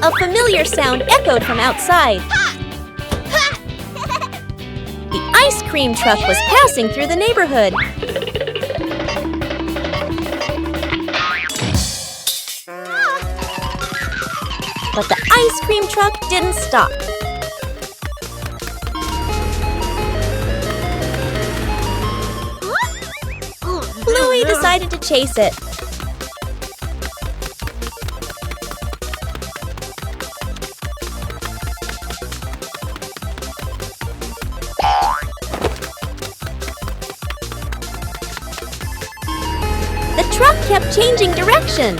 A familiar sound echoed from outside. The ice cream truck was passing through the neighborhood. But the ice cream truck didn't stop. Bluey decided to chase it. The truck kept changing direction.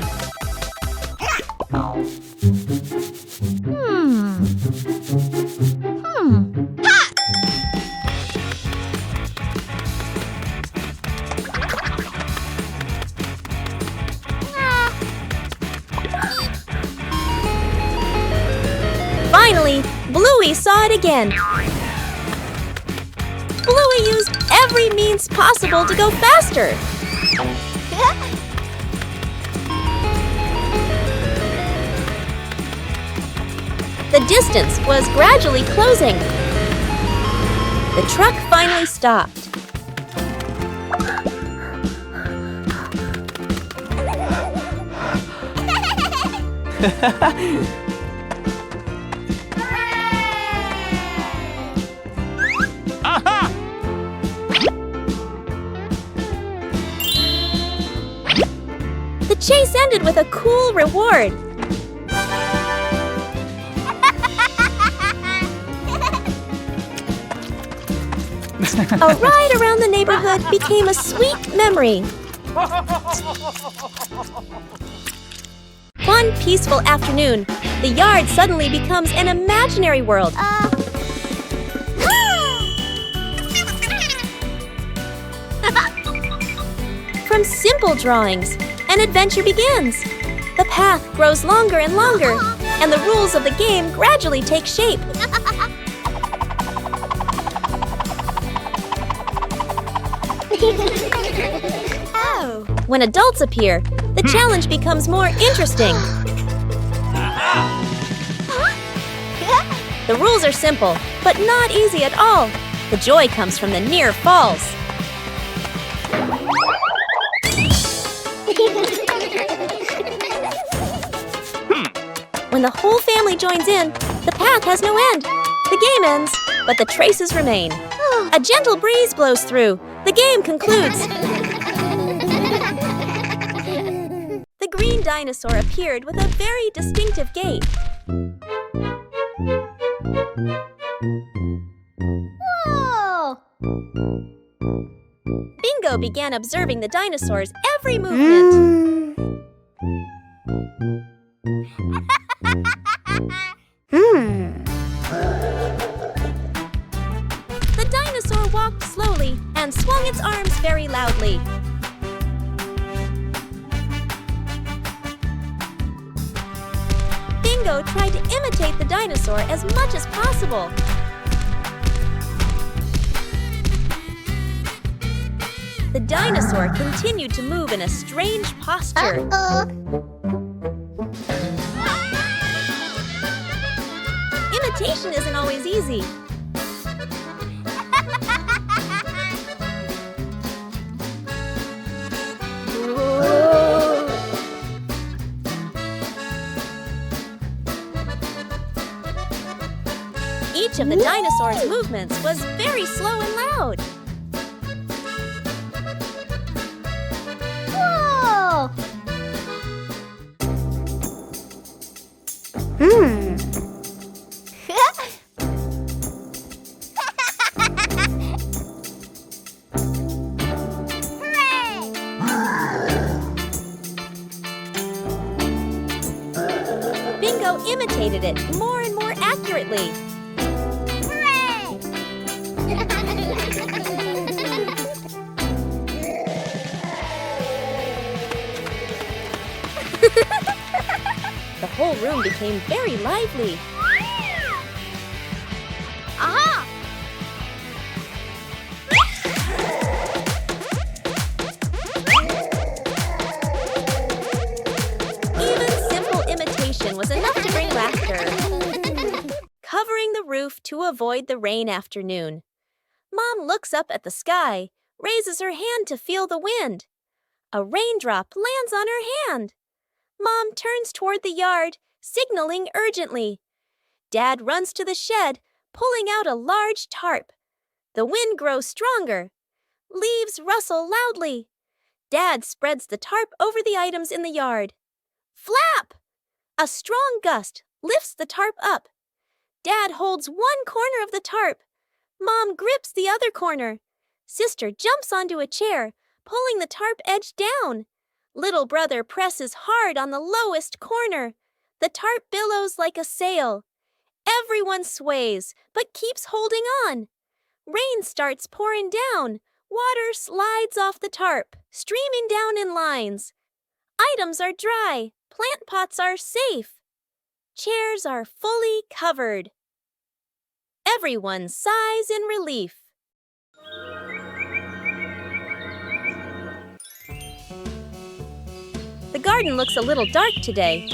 Finally, Bluey saw it again. Bluey used every means possible to go faster. The distance was gradually closing. The truck finally stopped. The chase ended with a cool reward. A ride around the neighborhood became a sweet memory. One peaceful afternoon, the yard suddenly becomes an imaginary world. From simple drawings, an adventure begins. The path grows longer and longer, and the rules of the game gradually take shape. When adults appear, the challenge becomes more interesting. The rules are simple, but not easy at all. The joy comes from the near falls. When the whole family joins in, the path has no end. The game ends, but the traces remain. A gentle breeze blows through. The game concludes. The green dinosaur appeared with a very distinctive gait. Whoa! Bingo began observing the dinosaur's every movement. The dinosaur walked slowly and swung its arms very loudly. Bingo tried to imitate the dinosaur as much as possible. The dinosaur continued to move in a strange posture. Imitation isn't always easy. Each of the dinosaur's movements was very slow and loud. Whoa! Bingo imitated it more and more accurately. The whole room became very lively. Aha! Even simple imitation was enough to bring laughter to avoid the rain afternoon. Mom looks up at the sky, raises her hand to feel the wind. A raindrop lands on her hand. Mom turns toward the yard, signaling urgently. Dad runs to the shed, pulling out a large tarp. The wind grows stronger. Leaves rustle loudly. Dad spreads the tarp over the items in the yard. Flap! A strong gust lifts the tarp up. Dad holds one corner of the tarp. Mom grips the other corner. Sister jumps onto a chair, pulling the tarp edge down. Little brother presses hard on the lowest corner. The tarp billows like a sail. Everyone sways, but keeps holding on. Rain starts pouring down. Water slides off the tarp, streaming down in lines. Items are dry. Plant pots are safe. Chairs are fully covered. Everyone sighs in relief. The garden looks a little dark today.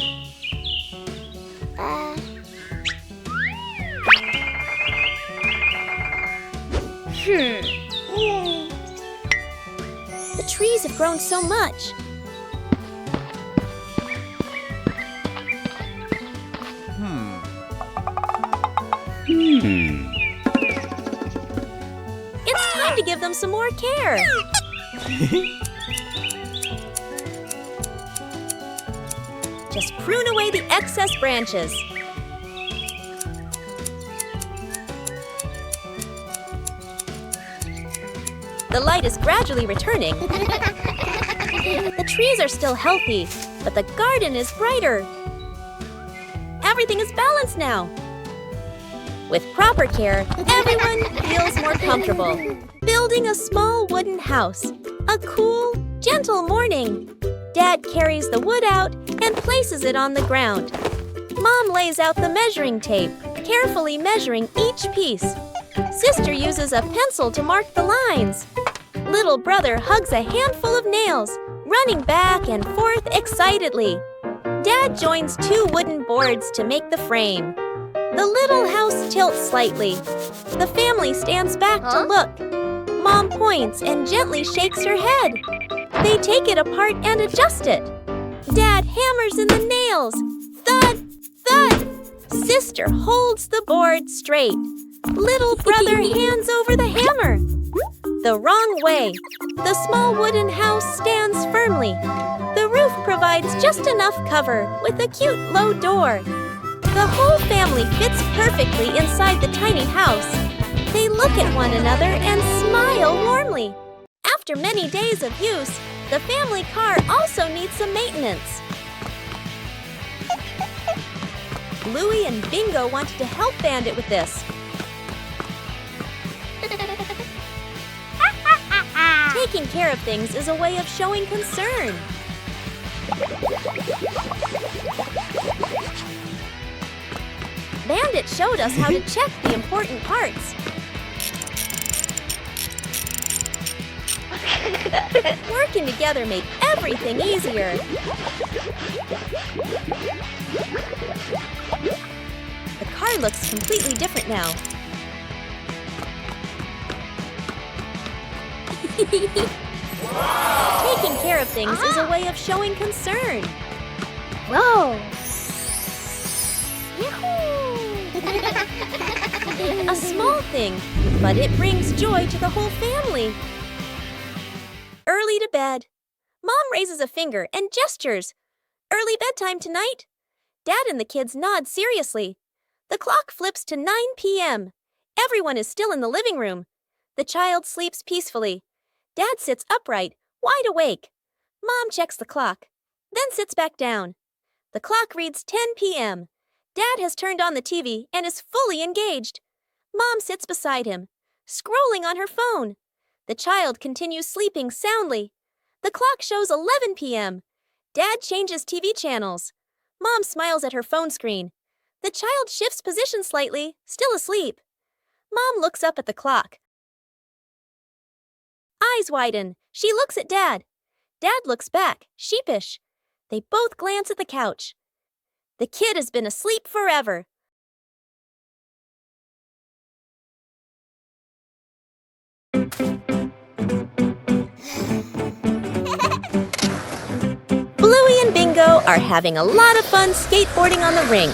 The trees have grown so much. It's time to give them some more care. Just prune away the excess branches. The light is gradually returning. The trees are still healthy, but the garden is brighter. Everything is balanced now. With proper care, everyone feels more comfortable. Building a small wooden house. A cool, gentle morning. Dad carries the wood out and places it on the ground. Mom lays out the measuring tape, carefully measuring each piece. Sister uses a pencil to mark the lines. Little brother hugs a handful of nails, running back and forth excitedly. Dad joins two wooden boards to make the frame. The little house tilts slightly. The family stands back to look. Mom points and gently shakes her head. They take it apart and adjust it. Dad hammers in the nails. Thud, thud. Sister holds the board straight. Little brother hands over the hammer. The wrong way. The small wooden house stands firmly. The roof provides just enough cover with a cute low door. The whole family fits perfectly inside the tiny house. They look at one another and smile warmly. After many days of use, the family car also needs some maintenance. Bluey and Bingo wanted to help Bandit with this. Taking care of things is a way of showing concern. Bandit showed us how to check the important parts. Working together made everything easier. The car looks completely different now. Taking care of things is a way of showing concern. Whoa! A small thing, but it brings joy to the whole family. Early to bed. Mom raises a finger and gestures. Early bedtime tonight. Dad and the kids nod seriously. The clock flips to 9 p.m. Everyone is still in the living room. The child sleeps peacefully. Dad sits upright, wide awake. Mom checks the clock, then sits back down. The clock reads 10 p.m. Dad has turned on the TV and is fully engaged. Mom sits beside him, scrolling on her phone. The child continues sleeping soundly. The clock shows 11 p.m. Dad changes TV channels. Mom smiles at her phone screen. The child shifts position slightly, still asleep. Mom looks up at the clock. Eyes widen. She looks at Dad. Dad looks back, sheepish. They both glance at the couch. The kid has been asleep forever. Bluey and Bingo are having a lot of fun skateboarding on the rink.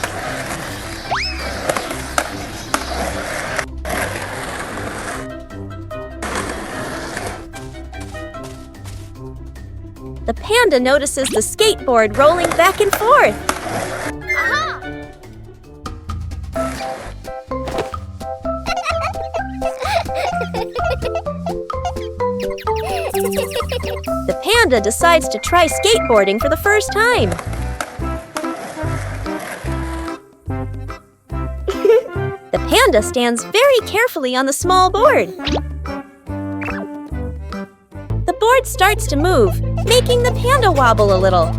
The panda notices the skateboard rolling back and forth. The panda decides to try skateboarding for the first time. The panda stands very carefully on the small board. The board starts to move, making the panda wobble a little.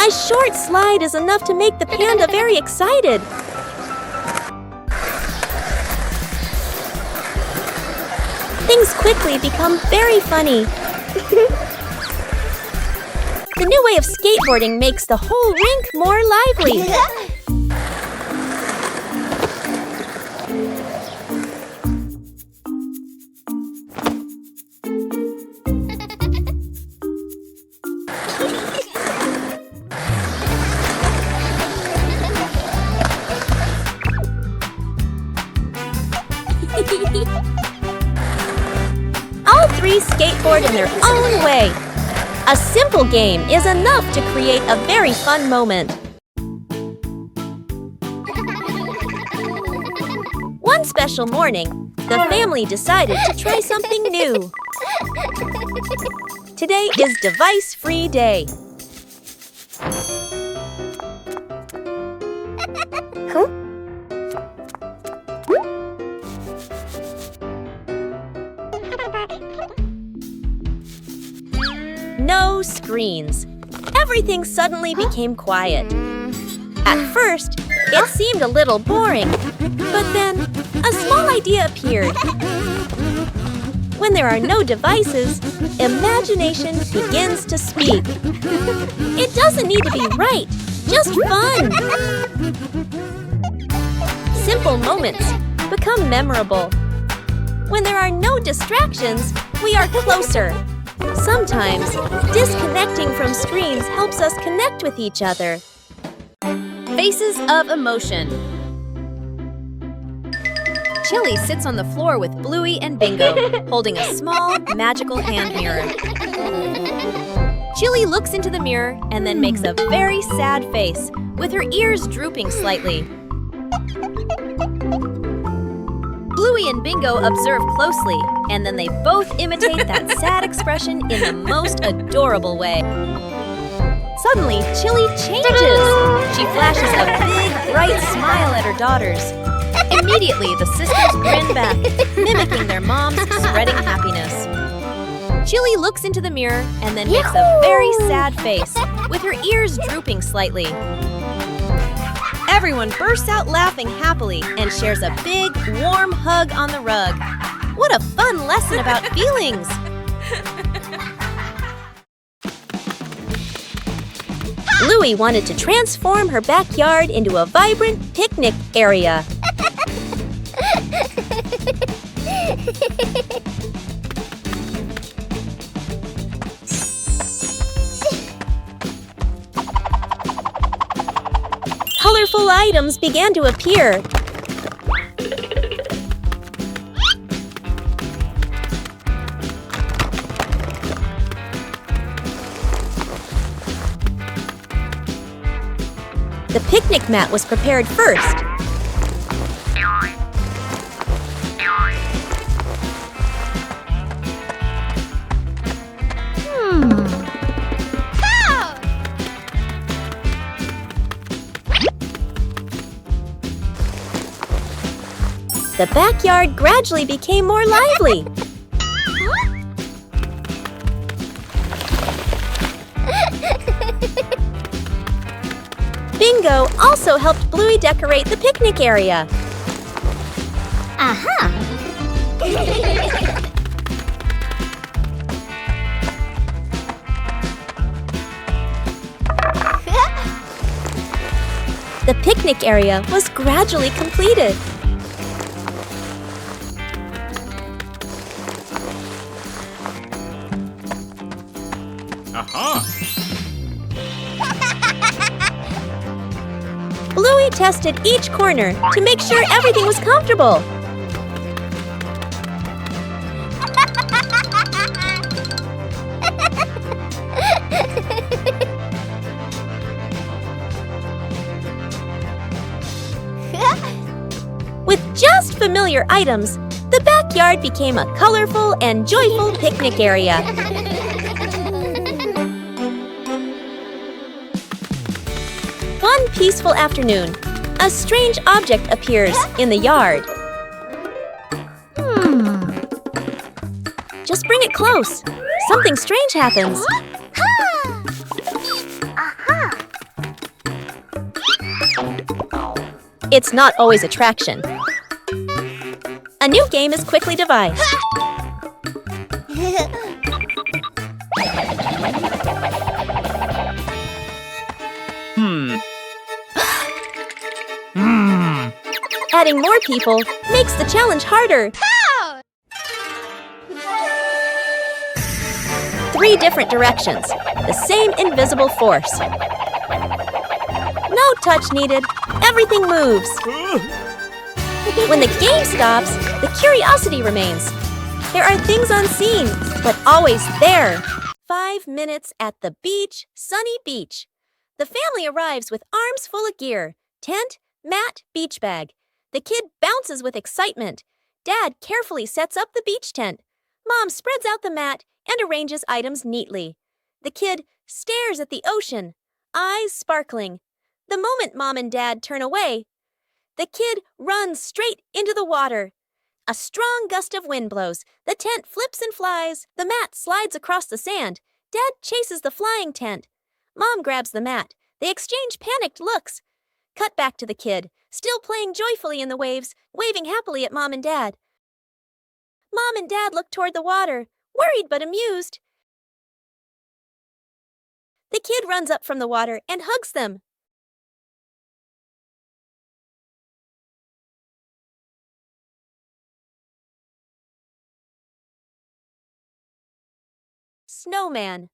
A short slide is enough to make the panda very excited. Things quickly become very funny. The new way of skateboarding makes the whole rink more lively. All three skateboard in their own way. A simple game is enough to create a very fun moment. One special morning, the family decided to try something new. Today is device-free day. No screens. Everything suddenly became quiet. At first, it seemed a little boring, but then a small idea appeared. When there are no devices, imagination begins to speak. It doesn't need to be right, just fun. Simple moments become memorable. When there are no distractions, we are closer. Sometimes, disconnecting from screens helps us connect with each other. Faces of emotion. Chili sits on the floor with Bluey and Bingo, holding a small, magical hand mirror. Chili looks into the mirror and then makes a very sad face, with her ears drooping slightly. Bluey and Bingo observe closely, and then they both imitate that sad expression in the most adorable way. Suddenly, Chili changes. She flashes a big, bright smile at her daughters. Immediately, the sisters grin back, mimicking their mom's spreading happiness. Chili looks into the mirror and then makes a very sad face, with her ears drooping slightly. Everyone bursts out laughing happily and shares a big, warm hug on the rug. What a fun lesson about feelings! Bluey wanted to transform her backyard into a vibrant picnic area. Colorful items began to appear. The picnic mat was prepared first. The backyard gradually became more lively. Bingo also helped Bluey decorate the picnic area. Aha! The picnic area was gradually completed. Aha! Bluey tested each corner to make sure everything was comfortable. With just familiar items, the backyard became a colorful and joyful picnic area. One peaceful afternoon, a strange object appears in the yard. Just bring it close. Something strange happens. It's not always attraction. A new game is quickly devised. Adding more people makes the challenge harder. 3 different directions, the same invisible force. No touch needed, everything moves. When the game stops, the curiosity remains. There are things unseen, but always there. 5 minutes at the beach, sunny beach. The family arrives with arms full of gear. Tent, mat, beach bag. The kid bounces with excitement. Dad carefully sets up the beach tent. Mom spreads out the mat and arranges items neatly. The kid stares at the ocean, eyes sparkling. The moment Mom and Dad turn away, the kid runs straight into the water. A strong gust of wind blows. The tent flips and flies. The mat slides across the sand. Dad chases the flying tent. Mom grabs the mat. They exchange panicked looks. Cut back to the kid, still playing joyfully in the waves, waving happily at Mom and Dad. Mom and Dad look toward the water, worried but amused. The kid runs up from the water and hugs them. Snowman.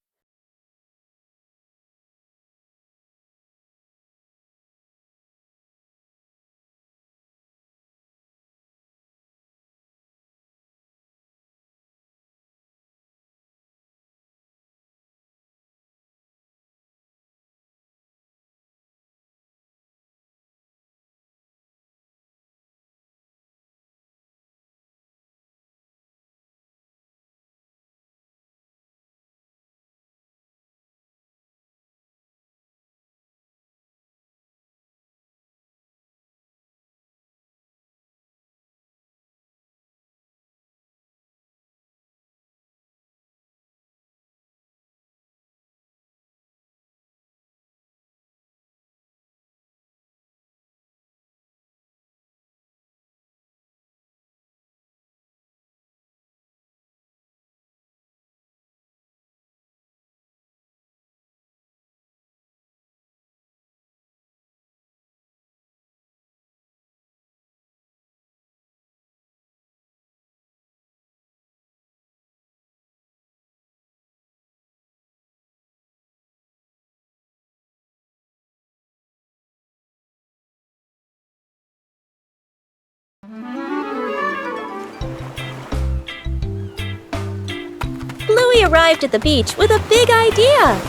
Bluey arrived at the beach with a big idea.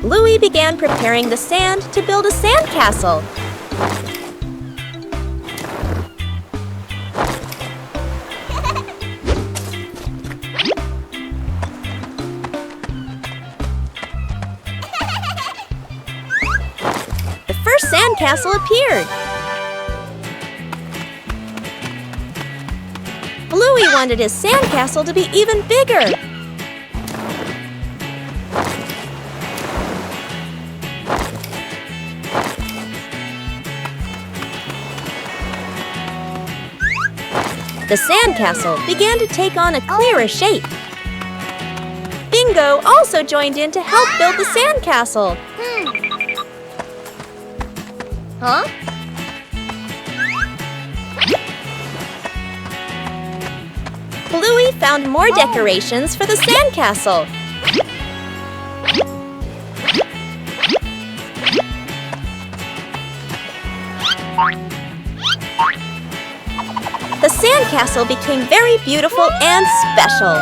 Bluey began preparing the sand to build a sandcastle. The first sandcastle appeared. Bluey wanted his sandcastle to be even bigger. The sandcastle began to take on a clearer shape. Bingo also joined in to help build the sandcastle. Huh? Bluey found more decorations for the sandcastle. The sandcastle became very beautiful and special.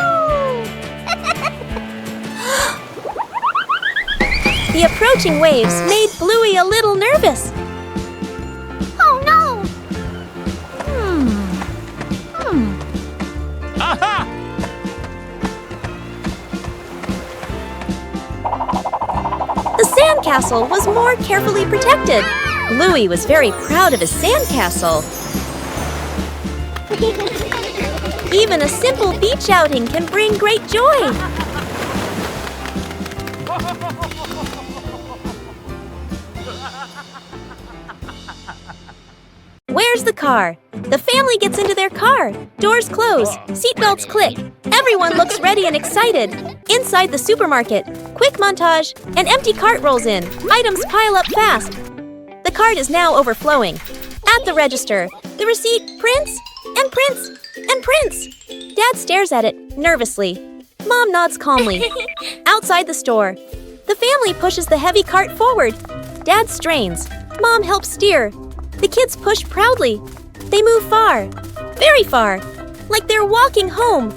The approaching waves made Bluey a little nervous. Oh no! Aha! The sandcastle was more carefully protected. Bluey was very proud of his sandcastle. Even a simple beach outing can bring great joy. Where's the car? The family gets into their car. Doors close. Seatbelts click. Everyone looks ready and excited. Inside the supermarket, quick montage. An empty cart rolls in. Items pile up fast. The cart is now overflowing. At the register, the receipt prints and prints and prints. Dad stares at it nervously. Mom nods calmly. Outside the store, the family pushes the heavy cart forward. Dad strains. Mom helps steer. The kids push proudly. They move far, very far, like they're walking home.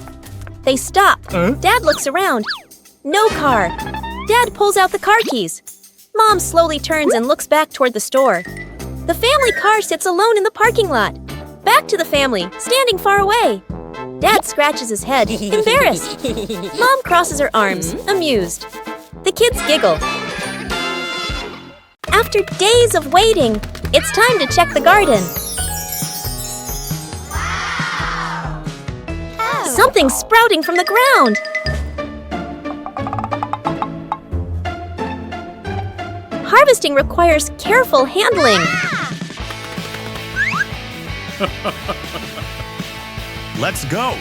They stop. Dad looks around. No car. Dad pulls out the car keys. Mom slowly turns and looks back toward the store. The family car sits alone in the parking lot. Back to the family, standing far away. Dad scratches his head, embarrassed. Mom crosses her arms, amused. The kids giggle. After days of waiting, it's time to check the garden. Something's sprouting from the ground. Harvesting requires careful handling. Let's go!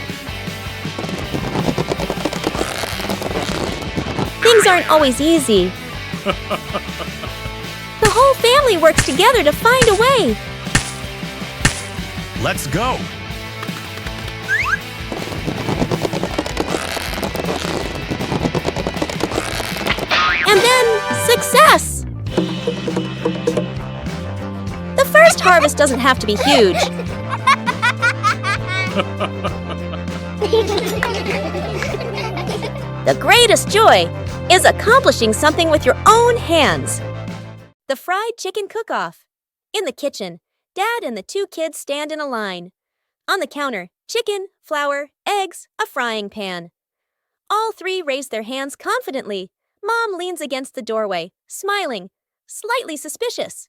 Things aren't always easy. The whole family works together to find a way. Let's go! And then, success! The first harvest doesn't have to be huge. The greatest joy is accomplishing something with your own hands. The fried chicken cook-off. In the kitchen, Dad and the two kids stand in a line. On the counter, chicken, flour, eggs, a frying pan. All three raise their hands confidently. Mom leans against the doorway, smiling, slightly suspicious.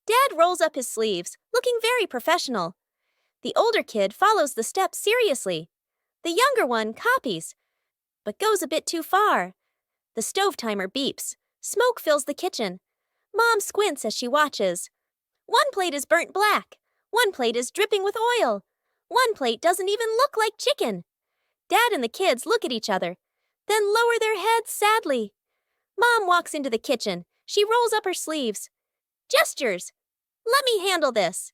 Dad rolls up his sleeves, looking very professional. The older kid follows the steps seriously. The younger one copies, but goes a bit too far. The stove timer beeps. Smoke fills the kitchen. Mom squints as she watches. One plate is burnt black. One plate is dripping with oil. One plate doesn't even look like chicken. Dad and the kids look at each other, then lower their heads sadly. Mom walks into the kitchen. She rolls up her sleeves. Gestures. Let me handle this.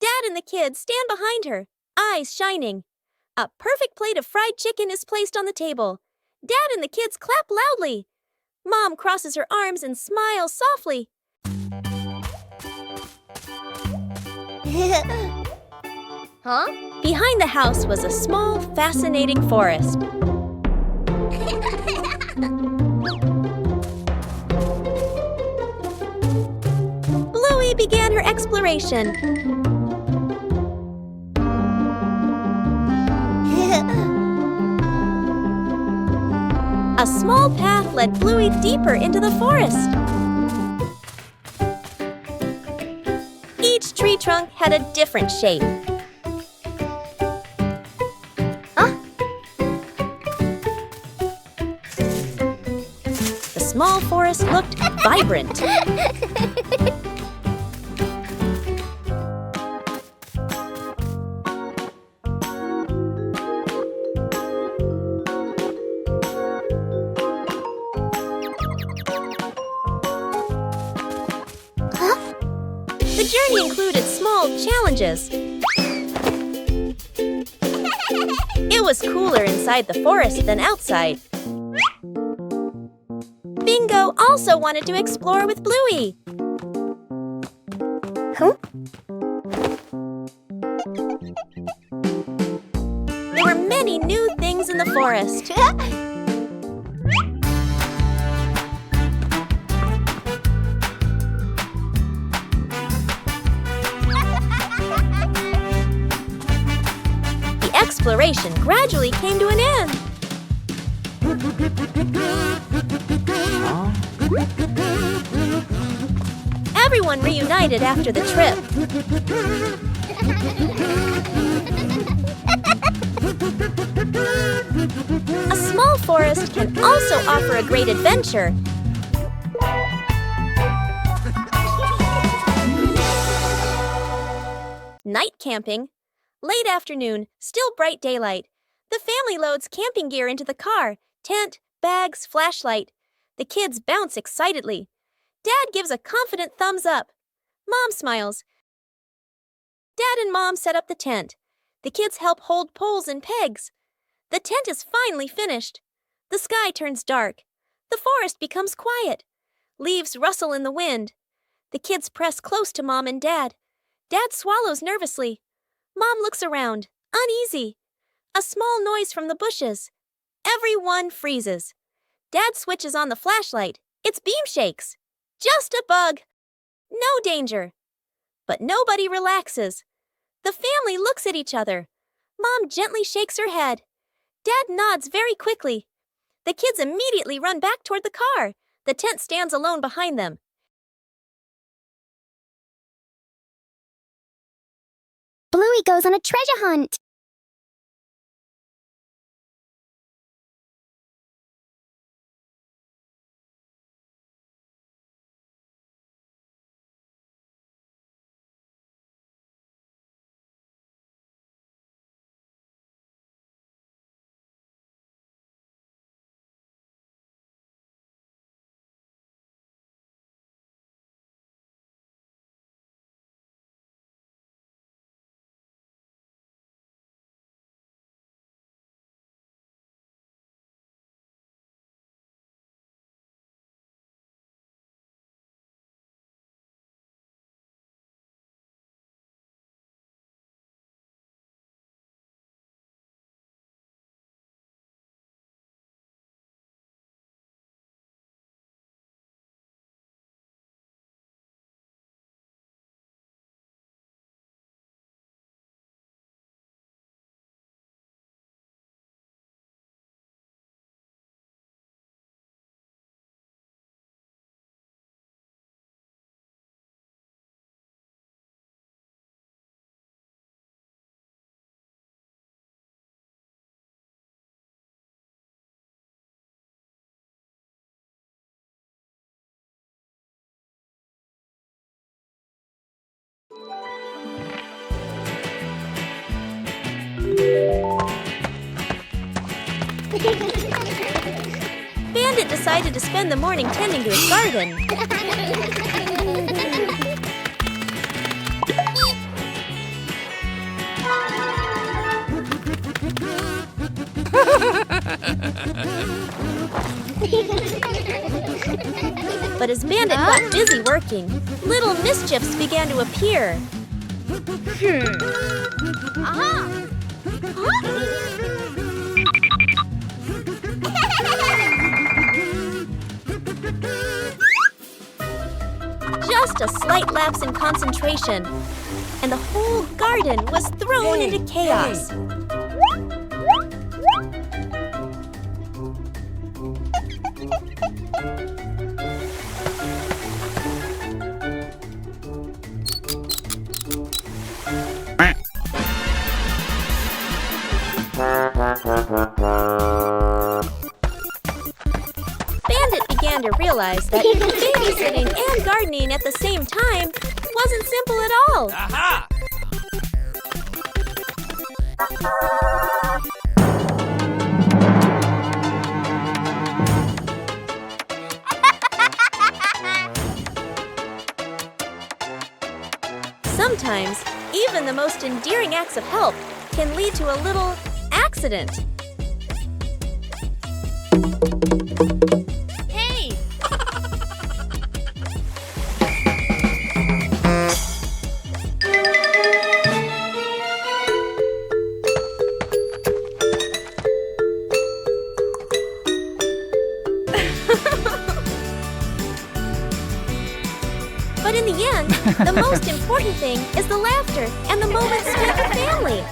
Dad and the kids stand behind her, eyes shining. A perfect plate of fried chicken is placed on the table. Dad and the kids clap loudly. Mom crosses her arms and smiles softly. Huh? Behind the house was a small, fascinating forest. Bluey began her exploration. A small path led Bluey deeper into the forest. Each tree trunk had a different shape. The small forest looked vibrant. journey included small challenges. It was cooler inside the forest than outside. Bingo also wanted to explore with Bluey. Huh? There were many new things in the forest. The exploration gradually came to an end. Everyone reunited after the trip. A small forest can also offer a great adventure. Night camping. Late afternoon, still bright daylight. The family loads camping gear into the car. Tent, bags, flashlight. The kids bounce excitedly. Dad gives a confident thumbs up. Mom smiles. Dad and Mom set up the tent. The kids help hold poles and pegs. The tent is finally finished. The sky turns dark. The forest becomes quiet. Leaves rustle in the wind. The kids press close to Mom and Dad. Dad swallows nervously. Mom looks around, uneasy. A small noise from the bushes. Everyone freezes. Dad switches on the flashlight. Its beam shakes. Just a bug. No danger. But nobody relaxes. The family looks at each other. Mom gently shakes her head. Dad nods very quickly. The kids immediately run back toward the car. The tent stands alone behind them. Bluey goes on a treasure hunt. Bandit decided to spend the morning tending to his garden. But as Bandit got busy working, little mischiefs began to appear. Just a slight lapse in concentration, and the whole garden was thrown into chaos. Bandit began to realize that babysitting and gardening at the same time wasn't simple at all. Aha! sometimes, even the most endearing acts of help can lead to a little accident. Hey! But in the end, the most important thing is the laughter and the moments spent with family.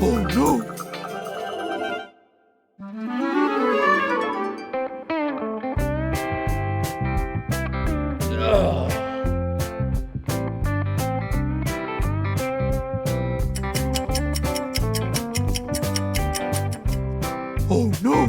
Oh no! Oh no!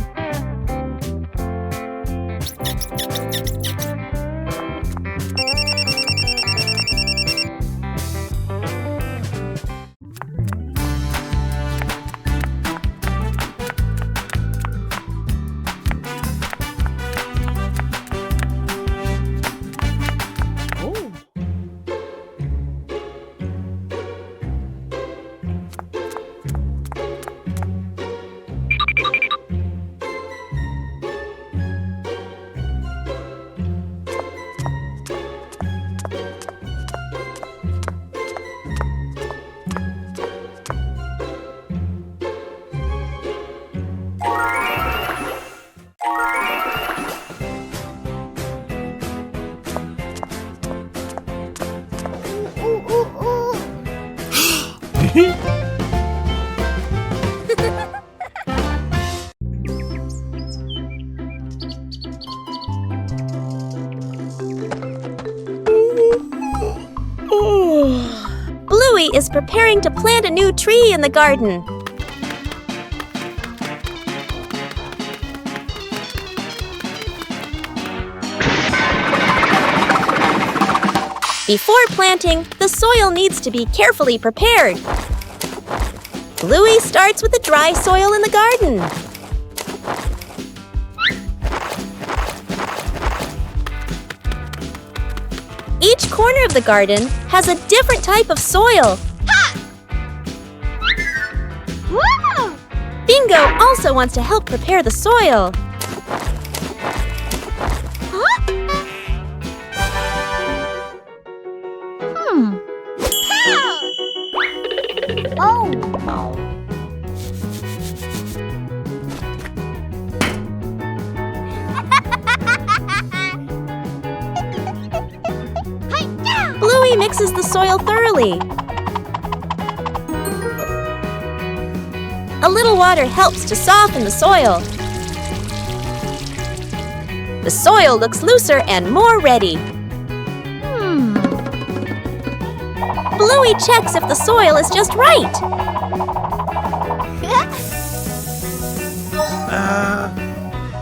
Bluey is preparing to plant a new tree in the garden. Before planting, the soil needs to be carefully prepared. Bluey starts with the dry soil in the garden. Each corner of the garden has a different type of soil. Bingo also wants to help prepare the soil. Bluey mixes the soil thoroughly. A little water helps to soften the soil. The soil looks looser and more ready. Bluey checks if the soil is just right.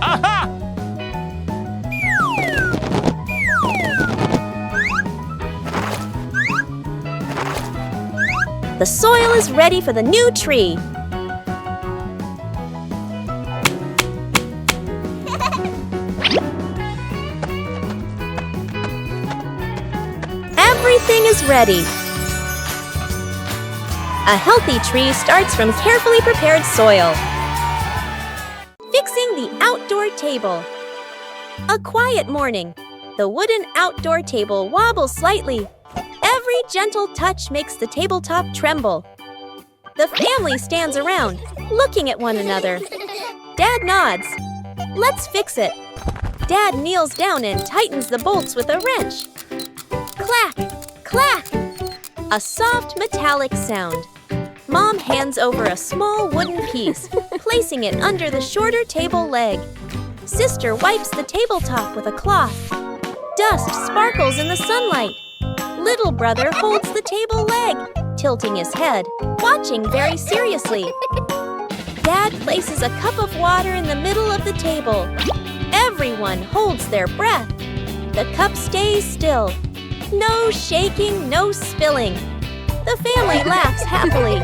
Aha! The soil is ready for the new tree. Everything is ready. A healthy tree starts from carefully prepared soil. Fixing the outdoor table. A quiet morning. The wooden outdoor table wobbles slightly. Every gentle touch makes the tabletop tremble. The family stands around, looking at one another. Dad nods. Let's fix it. Dad kneels down and tightens the bolts with a wrench. Clack, clack. A soft metallic sound. Mom hands over a small wooden piece. placing it under the shorter table leg. Sister wipes the tabletop with a cloth. Dust sparkles in the sunlight. Little brother holds the table leg, tilting his head, watching very seriously. Dad places a cup of water in the middle of the table. Everyone holds their breath. The cup stays still. No shaking, no spilling. The family laughs happily.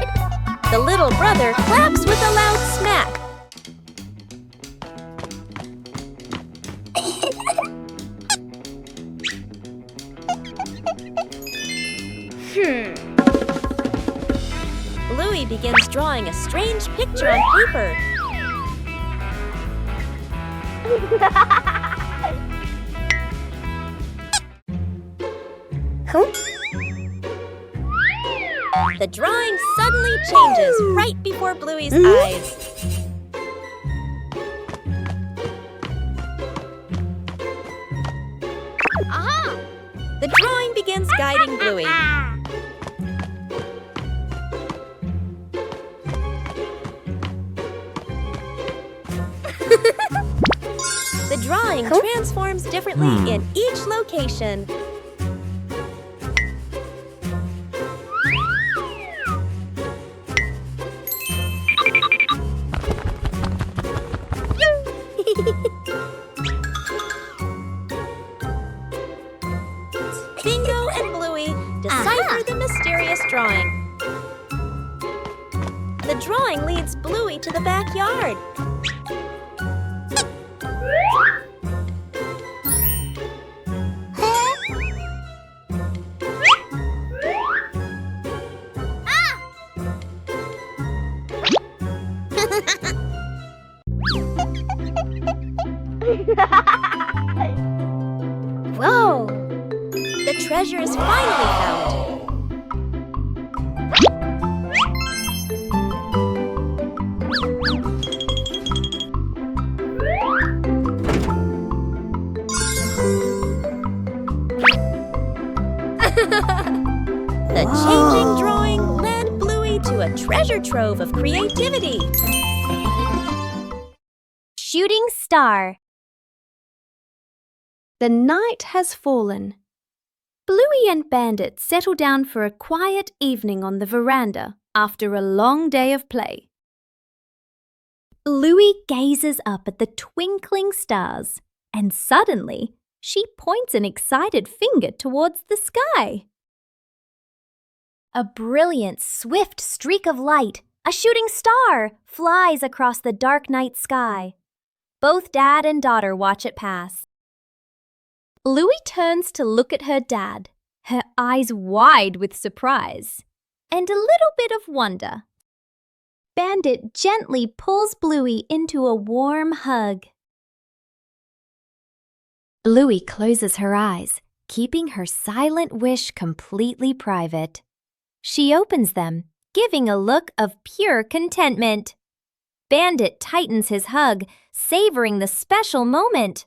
The little brother claps with a loud smack. Bluey begins drawing a strange picture on paper. The drawing suddenly changes right before Bluey's eyes. The drawing begins guiding Bluey. The drawing transforms differently in each location. Bingo and Bluey decipher the mysterious drawing. The drawing leads Bluey to the backyard. Whoa! The treasure is finally found. The changing drawing led Bluey to a treasure trove of creativity. Shooting star. The night has fallen. Bluey and Bandit settle down for a quiet evening on the veranda after a long day of play. Bluey gazes up at the twinkling stars, and suddenly she points an excited finger towards the sky. A brilliant, swift streak of light, a shooting star, flies across the dark night sky. Both dad and daughter watch it pass. Bluey turns to look at her dad, her eyes wide with surprise and a little bit of wonder. Bandit gently pulls Bluey into a warm hug. Bluey closes her eyes, keeping her silent wish completely private. She opens them, giving a look of pure contentment. Bandit tightens his hug, savoring the special moment.